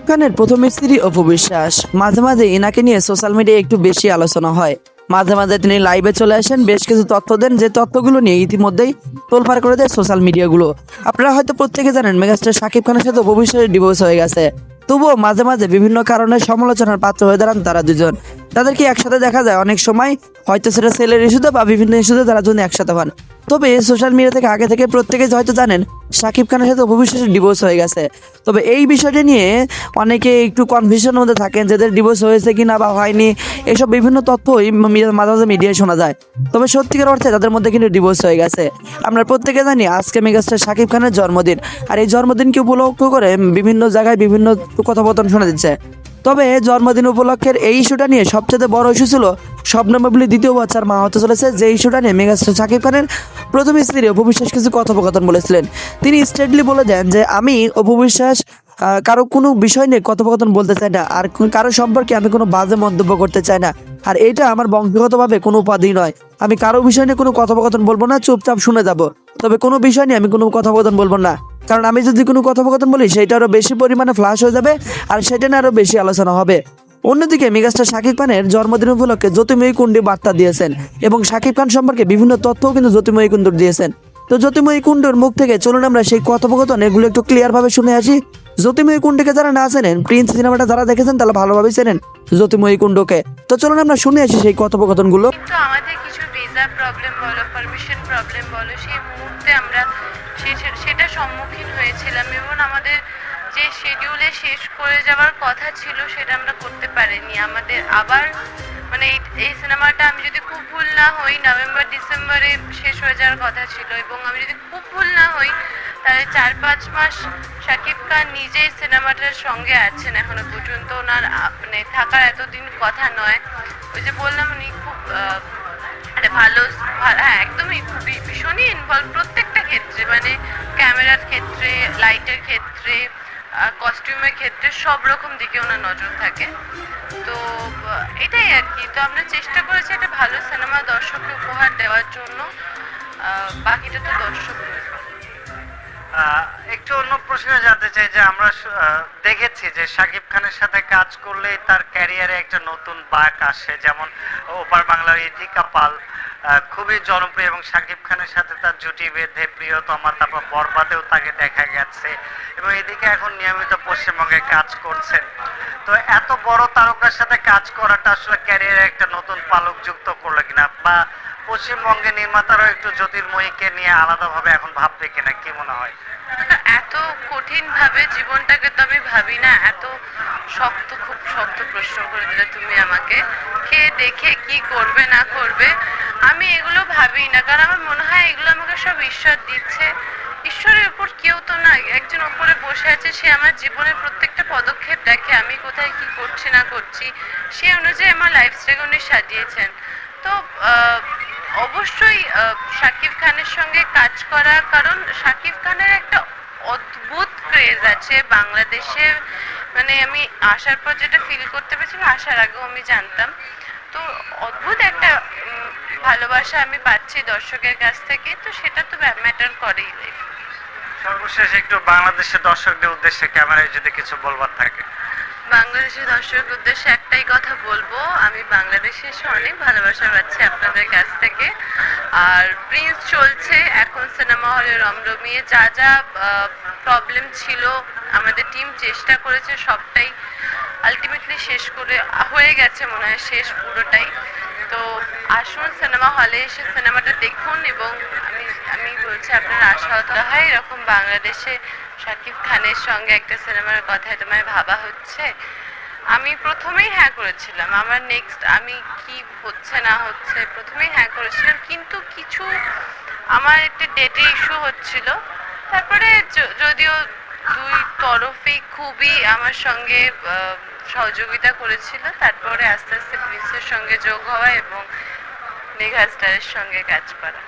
খানের প্রথম স্ত্রী অপু বিশ্বাস। মাঝে মাঝে এনাকে নিয়ে সোশ্যাল মিডিয়ায় একটু বেশি আলোচনা হয়। মাঝে মাঝে তিনি লাইভে চলে আসেন, বেশ কিছু তথ্য দেন, যে তথ্যগুলো নিয়ে ইতিমধ্যেই তোলপাড় করে দেয় সোশ্যাল মিডিয়াগুলো। আপনারা হয়তো প্রত্যেকে জানেন মেগাস্টার শাকিব খানের সাথে অপু বিশ্বাসের ডিভোর্স হয়ে গেছে। তবুও মাঝে মাঝে বিভিন্ন কারণে সমালোচনার পাত্র হয়ে দাঁড়ান তারা দুজন। তাদেরকে একসাথে দেখা যায় অনেক সময়, হয়তো সেটা সেলের ইস্যুতে বা বিভিন্ন ইস্যুতে তারা দুজন একসাথে হন। তবে সোশ্যাল মিডিয়া থেকে আগে থেকে প্রত্যেকে হয়তো জানেন শাকিব খানের সাথে অপু বিশ্বাসের ডিভোর্স হয়ে গেছে। তবে এই বিষয়টি নিয়ে অনেকে একটু কনফিউশনের মধ্যে থাকেন, যাদের ডিভোর্স হয়েছে কিনা বা হয়নি, এসব বিভিন্ন তথ্যই মাঝে মাঝে মিডিয়ায় শোনা যায়। তবে সত্যিকার অর্থে তাদের মধ্যে কিন্তু ডিভোর্স হয়ে গেছে। আমরা প্রত্যেকে জানি আজকে মেগাস্টার শাকিব খানের জন্মদিন, আর এই জন্মদিনকে উপলক্ষ করে বিভিন্ন জায়গায় বিভিন্ন কথোপকথন শোনা দিচ্ছে। তবে জন্মদিন উপলক্ষের এই ইস্যুটা নিয়ে সবচেয়ে বড় ইস্যু ছিল শবনম বুবলি দ্বিতীয় বাচ্চার মা হতে চলেছে, যে ইস্যুটা নিয়ে মেগাস্টার শাকিব খানের প্রথম স্ত্রী অপু বিশ্বাস কিছু কথোপকথন বলেছিলেন। তিনি স্ট্রেটলি বলে দেন যে আমি অপু বিশ্বাস কারো কোনো বিষয় নিয়ে কথোপকথন বলতে চাই না, আর কারো সম্পর্কে আমি কোনো বাজে মন্তব্য করতে চাই না, আর এটা আমার বংশগতভাবে কোনো উপাধি নয়। আমি কারো বিষয় নিয়ে কোনো কথোপকথন বলবো না, চুপচাপ শুনে যাব। তবে কোনো বিষয় নিয়ে আমি কোনো কথোপকথন বলবো না, কারণ আমি যদি কোনো কথোপকথন বলি সেটা আরো বেশি পরিমাণে ফ্লাশ হয়ে যাবে, আর সেটা নিয়ে আরো বেশি আলোচনা হবে। অন্যদিকে মেগাস্টার শাকিব খানের জন্মদিন উপলক্ষে জ্যোতির্ময়ী কুণ্ডে বার্তা দিয়েছেন, এবং শাকিব খান সম্পর্কে বিভিন্ন তথ্যও কিন্তু জ্যোতির্ময়ী কুণ্ডুর দিয়েছেন। তো জ্যোতির্ময়ী কুণ্ডুর মুখ থেকে চলুন আমরা সেই কথোপকথন এগুলো একটু ক্লিয়ার ভাবে শুনে আসি। জ্যোতির্ময়ী কুণ্ডকে যারা না চেনেন, প্রিন্স সিনেমাটা যারা দেখেছেন তারা ভালোভাবে চেনেন জ্যোতির্ময়ী কুণ্ডকে। তো চলুন আমরা শুনে আসি সেই কথোপকথনগুলো। কিন্তু আমাদের কিছু ভিসা প্রবলেম বলো, পারমিশন প্রবলেম বলো, সেই মুহূর্তে আমরা সেটা সম্মুখীন হয়েছিলাম, এবং আমাদের যে শিডিউলে শেষ করে যাওয়ার কথা ছিল সেটা আমরা করতে পারিনি। আমাদের আবার মানে এই সিনেমাটা, আমি যদি খুব ভুল না হই, নভেম্বর ডিসেম্বরে শেষ হয়ে যাওয়ার কথা ছিল, এবং আমি যদি খুব ভুল না হই তাহলে 4-5 মাস শাকিব খান নিজেই সিনেমাটার সঙ্গে আছেন এখনো পর্যন্ত। ওনার মানে থাকার এতদিন কথা নয়। ওই যে বললাম উনি খুব ভালো, হ্যাঁ একদমই ভীষণই ইনভলভ প্রত্যেকটা ক্ষেত্রে, মানে ক্যামেরার ক্ষেত্রে, লাইটের ক্ষেত্রে, কস্টিউমের ক্ষেত্রে, সব রকম দিকে ওনার নজর থাকে। তো এটাই আর কি। তো আমরা চেষ্টা করেছি একটা ভালো সিনেমা দর্শককে উপহার দেওয়ার জন্য, বাকিটা তো দর্শক। একটু অন্য প্রশ্নে জানতে চাই যে আমরা দেখেছি যে শাকিব খানের সাথে কাজ করলে তার ক্যারিয়ারে একটা নতুন বাঁক আসে, যেমন ওপার বাংলার ইতিকা পাল খুবই জনপ্রিয়, এবং শাকিব খানের সাথে তার জুটি বেঁধে প্রিয়তমা, তারপর বরবাদেও তাকে দেখা গেছে, এবং এদিকে এখন নিয়মিত পশ্চিমবঙ্গে কাজ করছেন। তো এত বড় তারকার সাথে কাজ করাটা আসলে ক্যারিয়ারে একটা নতুন পালক যুক্ত করলো কিনা, বা পশ্চিমবঙ্গে নির্মাতারাও একটু জ্যোতির্ময়ীকে নিয়ে আলাদাভাবে এখন ভাববে কিনা, কি মনে হয়? এত কঠিন ভাবে জীবনটাকে তো আমি ভাবি না। এত শক্ত, খুব শক্ত প্রশ্ন করে দিলে তুমি আমাকে, কে দেখে কি করবে না করবে আমি এগুলো ভাবি না, কারণ আমার মনে হয় এগুলো আমাকে সব ঈশ্বর দিচ্ছে। ঈশ্বরের উপর কেউ তো না, একজন উপরে বসে আছে, সে আমার জীবনের প্রত্যেকটা পদক্ষেপ দেখে, আমি কোথায় কি করছি না করছি, সে অনুযায়ী আমার লাইফস্টাইল উনি সাজিয়েছেন। তো অবশ্যই শাকিব খানের সঙ্গে কাজ করা, কারণ শাকিব খানের একটা অদ্ভুত ক্রেজ আছে বাংলাদেশে। মানে আমি আসার পর যেটা ফিল করতে পেরেছিলাম, আসার আগেও আমি জানতাম। তো অদ্ভুত একটা ভালোবাসা আমি পাচ্ছি দর্শকের কাছ থেকে, তো সেটা তো ম্যাটার করেই। সর্বশেষ একটু বাংলাদেশের দর্শকদের উদ্দেশ্যে ক্যামেরায় যদি কিছু বলবার থাকে। বাংলাদেশের দর্শকের উদ্দেশ্যে একটাই কথা বলবো, আমি বাংলাদেশে এসে অনেক ভালোবাসা পাচ্ছি আপনাদের কাছ থেকে। আর প্রিন্স চলছে এখন সিনেমা হলে রমরমিয়ে। যা যা প্রবলেম ছিল আমাদের টিম চেষ্টা করেছে সবটাই আলটিমেটলি শেষ করে হয়ে গেছে, মনে হয় শেষ পুরোটাই। তো আসুন সিনেমা হলে এসে সিনেমাটা দেখুন, এবং আমি আমি বলছি আপনারা আশাহত হয় এরকম বাংলাদেশে শাকিব খানের সঙ্গে একটা সিনেমার কথায় তোমায় ভাবা হচ্ছে। আমি প্রথমেই হ্যাঁ করেছিলাম, আমার নেক্সট আমি কি হচ্ছে না হচ্ছে প্রথমেই হ্যাঁ করেছিলাম, কিন্তু কিছু আমার একটা ডেটে ইস্যু হচ্ছিল। তারপরে যদিও দুই তরফই খুবই আমার সঙ্গে সহযোগিতা করেছিল, তারপরে আস্তে আস্তে প্রিন্সের সঙ্গে যোগ হওয়া এবং মেগাস্টারের সঙ্গে কাজ করা।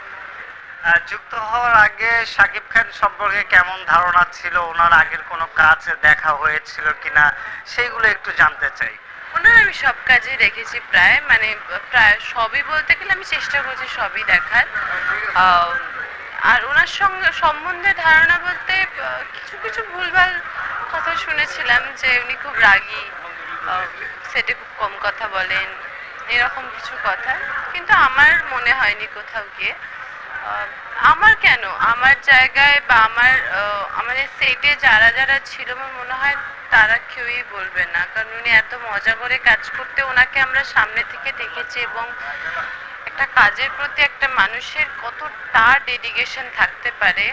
যুক্ত হওয়ার আগে শাকিব খান সম্পর্কে কেমন ধারণা ছিল, ওনার আগের কোনো কাজ দেখা হয়েছিল কিনা, সেইগুলো একটু জানতে চাই। ওনার আমি সব কাজেই দেখেছি প্রায়, মানে প্রায় সবই বলতে গেলে আমি চেষ্টা করছি সবই দেখার। আর ওনার সঙ্গে সম্বন্ধে ধারণা বলতে কিছু কিছু ভুলভাল কথা শুনেছিলাম যে উনি খুব রাগী, সেটে খুব কম কথা বলেন, এরকম কিছু কথা। কিন্তু আমার মনে হয়নি কোথাও গিয়ে। আহ, আমার কেন, আমার জায়গায় বা আমাদের সেটে যারা যারা ছিল আমার মনে হয় তারা কেউই বলবে না, কারণ উনি এত মজা করে কাজ করতে, ওনাকে আমরা সামনে থেকে দেখেছি এবং একটা কাজের প্রতি একটা মানুষের কতটা ডেডিকেশন থাকতে পারে।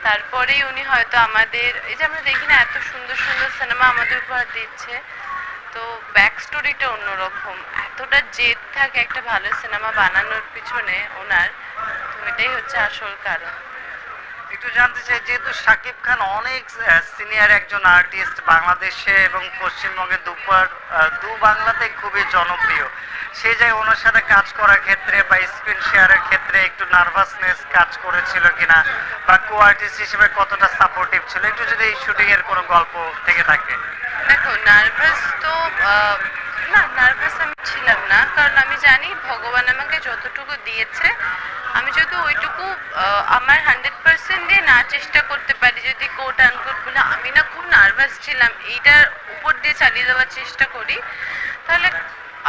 তারপরেই উনি হয়তো আমাদের, এই যে আমরা দেখি না এত সুন্দর সুন্দর সিনেমা আমাদের উপহার দিচ্ছে, তো ব্যাক স্টোরিটা অন্যরকম, এতটা জেদ থাকে একটা ভালো সিনেমা বানানোর পিছনে ওনার, তো এটাই হচ্ছে আসল কারণ। একটু জানতে চাই, যেহেতু শাকিব খান অনেক সিনিয়র একজন আর্টিস্ট, বাংলাদেশে এবং পশ্চিমবঙ্গে দু বাংলাতে খুবই জনপ্রিয়, সেই জায়গায় ওনার সাথে কাজ করার ক্ষেত্রে বা স্ক্রিন শেয়ারের ক্ষেত্রে একটু নার্ভাসনেস কাজ করেছিল কিনা, বা কো আর্টিস্ট হিসেবে কতটা সাপোর্টিভ ছিল, একটু যদি এই শুটিং এর কোনো গল্প থেকে থাকে। দেখো নার্ভাস তো না, নার্ভাস আমি ছিলাম না, কারণ আমি জানি ভগবান আমাকে যতটুকু দিয়েছে আমি যদি ওইটুকু আমার 100% দিয়ে না চেষ্টা করতে পারি, যদি কোট আনকোট বলে আমি না খুব নার্ভাস ছিলাম এইটার উপর দিয়ে চালিয়ে দেওয়ার চেষ্টা করি, তাহলে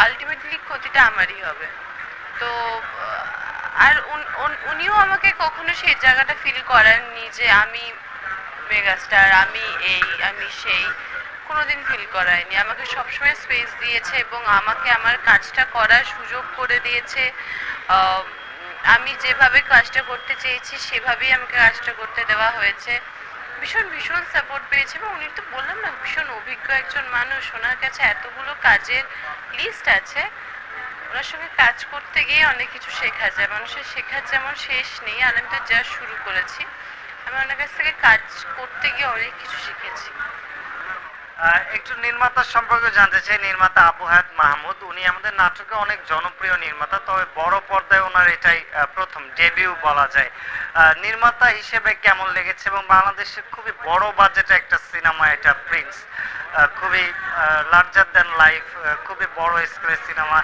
আলটিমেটলি ক্ষতিটা আমারই হবে। তো আর উনিও আমাকে কখনো সেই জায়গাটা ফিল করাননি যে আমি মেগাস্টার, আমি এই আমি সেই, কোনোদিন ফিল করায়নি। আমাকে সবসময় স্পেস দিয়েছে এবং আমাকে আমার কাজটা করার সুযোগ করে দিয়েছে। আহ, আমি যেভাবে কাজটা করতে চেয়েছি সেভাবেই আমাকে কাজটা করতে দেওয়া হয়েছে। ভীষণ ভীষণ সাপোর্ট পেয়েছে এবং উনি তো বললাম না ভীষণ অভিজ্ঞ একজন মানুষ, ওনার কাছে এতগুলো কাজের লিস্ট আছে, ওনার সঙ্গে কাজ করতে গিয়ে অনেক কিছু শেখা যায়, মানুষের শেখার যেমন শেষ নেই, আর আমি তো যা শুরু করেছি, আমি ওনার কাছ থেকে কাজ করতে গিয়ে অনেক কিছু শিখেছি। একটু নির্মাতার সম্পর্কে জানতে চাই। নির্মাতা আবু হায়াত মাহমুদ, উনি আমাদের নাটকে অনেক জনপ্রিয় নির্মাতা, তবে বড় পর্দায় ওনার এটাই প্রথম ডেবিউ বলা যায়। নির্মাতা হিসেবে কেমন লেগেছে, এবং বাংলাদেশের খুবই বড় বাজেটের একটা সিনেমা এটা প্রিন্স, খুবই লার্জার দ্যান লাইফ, খুবই বড় স্কেলের সিনেমা,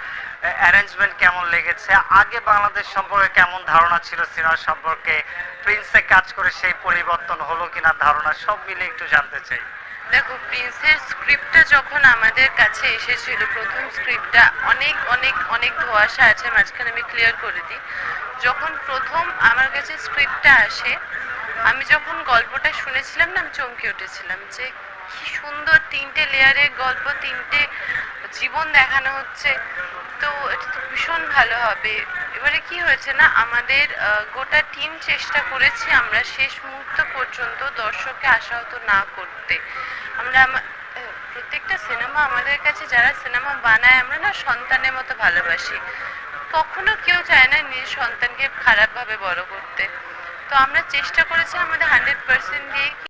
অ্যারেঞ্জমেন্ট কেমন লেগেছে, আগে বাংলাদেশ সম্পর্কে কেমন ধারণা ছিল সিনেমা সম্পর্কে, প্রিন্সে কাজ করে সেই পরিবর্তন হলো কিনা ধারণা, সব মিলে একটু জানতে চাই। দেখো প্রিন্সের স্ক্রিপ্টটা যখন আমাদের কাছে এসেছিল, প্রথম স্ক্রিপ্টটা অনেক অনেক অনেক ধোঁয়াশা আছে, মাঝখানে আমি ক্লিয়ার করে দিই। যখন প্রথম আমার কাছে স্ক্রিপ্টটা আসে, আমি যখন গল্পটা শুনেছিলাম না, আমি চমকে উঠেছিলাম যে কি সুন্দর, 3টে লেয়ারের গল্প, 3টে জীবন দেখানো হচ্ছে, তো এটা তো ভীষণ ভালো হবে। এবারে কি হয়েছে না, আমাদের গোটা টিম চেষ্টা করেছি আমরা শেষ মুহূর্ত পর্যন্ত দর্শককে আশাহত না করতে। আমরা প্রত্যেকটা সিনেমা আমাদের কাছে, যারা সিনেমা বানায় আমরা না সন্তানের মতো ভালোবাসি, কখনো কেউ চায় না নিজের সন্তানকে খারাপভাবে বড় করতে। তো আমরা চেষ্টা করেছি আমাদের 100% দিয়ে